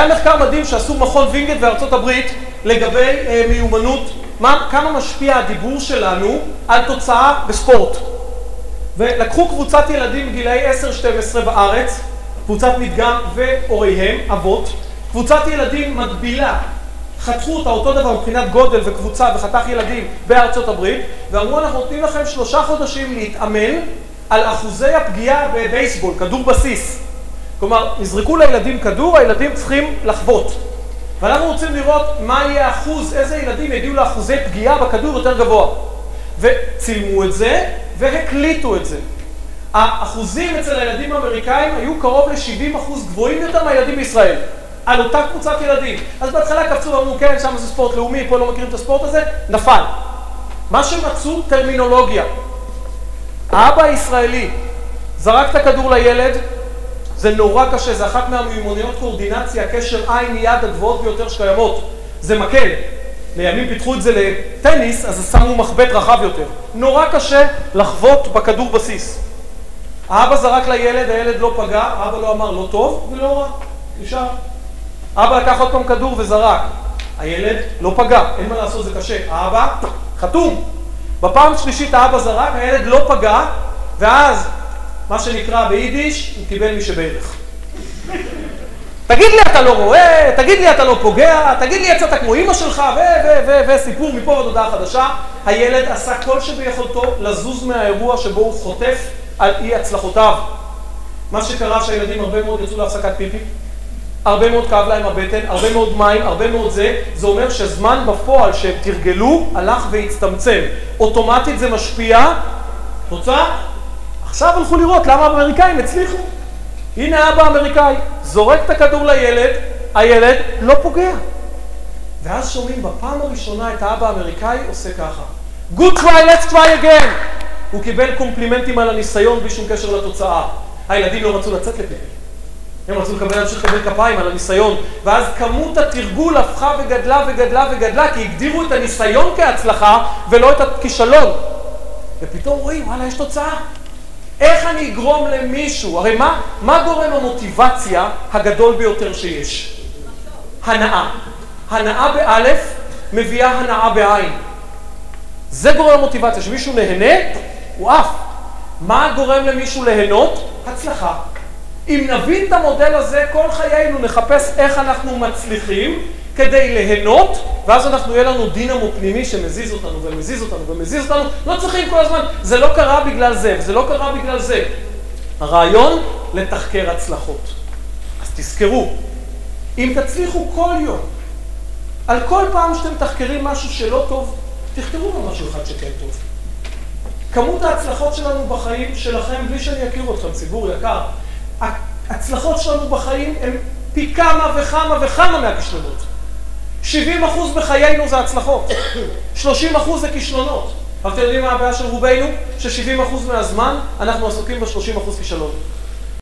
היה מחקר מדהים שעשו מכון וינגייט בארצות הברית לגבי מיומנות, כמה משפיע הדיבור שלנו על תוצאה בספורט. ולקחו קבוצת ילדים בגילאי 10-12 בארץ, קבוצת מדגם והוריהם, אבות, קבוצת ילדים מקבילה, חתכו אותה אותו דבר מבחינת גודל וקבוצה וחתך ילדים בארצות הברית, ואמרו אנחנו נותנים לכם 3 חודשים להתאמן על אחוזי הפגיעה בבייסבול, כדור בסיס. כלומר, נזרקו לילדים כדור, הילדים צריכים לחוות. ואנחנו רוצים לראות מה יהיה האחוז, איזה ילדים יגיעו לאחוזי פגיעה בכדור יותר גבוה. וצילמו את זה והקליטו את זה. האחוזים אצל הילדים האמריקאים היו קרוב ל-70% גבוהים יותר מהילדים בישראל. על אותה קבוצת ילדים. אז בהתחלה קפצו ואמרו, כן, שם זה ספורט לאומי, פה לא מכירים את הספורט הזה, נפל. מה שמצאו, טרמינולוגיה. האבא הישראלי זרק את הכדור לילד, זה נורא קשה, זה אחת מהמיומנויות קואורדינציה, קשר עין יד הגבוהות ביותר שקיימות. זה מקל. לימים פיתחו את זה לטניס, אז שמו מחבט רחב יותר. נורא קשה לחוות בכדור בסיס. האבא זרק לילד, הילד לא פגע, האבא לא אמר לא טוב ולא רע. נשאר. אבא לקח עוד פעם כדור וזרק. הילד לא פגע, אין מה לעשות, זה קשה. האבא חתום. בפעם שלישית האבא זרק, הילד לא פגע, ואז, מה שנקרא ביידיש, הוא קיבל מי שבערך. תגיד לי אתה לא רואה, תגיד לי אתה לא פוגע, תגיד לי יצאת כמו אמא שלך, וסיפור מפה ועד הודעה חדשה. הילד עשה כל שביכולתו לזוז מהאירוע שבו הוא חוטף על אי הצלחותיו. מה שקרה שהילדים הרבה מאוד יצאו להפסקת פיפי, הרבה מאוד כאב להם הבטן, הרבה מאוד מים, הרבה מאוד זה אומר שזמן בפועל שהם תרגלו הלך והצטמצם. אוטומטית זה משפיע. תוצאה? עכשיו הלכו לראות למה האמריקאים הצליחו. הנה האבא האמריקאי, זורק את הכדור לילד, הילד לא פוגע. ואז שומעים בפעם הראשונה את האבא האמריקאי עושה ככה. Good try, let's try again. הוא קיבל קומפלימנטים על הניסיון בלי שום קשר לתוצאה. הילדים לא רצו לצאת לפיפי. הם רצו להמשיך לקבל כפיים על הניסיון, ואז כמות התרגול הפכה וגדלה וגדלה וגדלה, כי הגדירו את הניסיון כהצלחה ולא את הכישלון. ופתאום רואים, וואלה, יש תוצאה. איך אני אגרום למישהו? הרי מה גורם המוטיבציה הגדול ביותר שיש? הנאה. הנאה באלף מביאה הנאה בעין. זה גורם המוטיבציה, שמישהו נהנה, הוא אף. מה גורם למישהו ליהנות? הצלחה. אם נבין את המודל הזה, כל חיינו נחפש איך אנחנו מצליחים כדי ליהנות, ואז יהיה לנו דינמו פנימי שמזיז אותנו ומזיז אותנו ומזיז אותנו. לא צריכים כל הזמן, זה לא קרה בגלל זה, וזה לא קרה בגלל זה. הרעיון לתחקר הצלחות. אז תזכרו, אם תצליחו כל יום, על כל פעם שאתם תחקרים משהו שלא טוב, תכתבו לו משהו אחד שכן טוב. כמות ההצלחות שלנו בחיים שלכם, בלי שאני אכיר אתכם, ציבור יקר, ההצלחות שלנו בחיים הן פי כמה וכמה וכמה מהכישלונות. 70% בחיינו זה הצלחות, 30% זה כישלונות. אתם יודעים מה הבעיה של רובנו? ש70% מהזמן אנחנו עסוקים ב30% כישלון.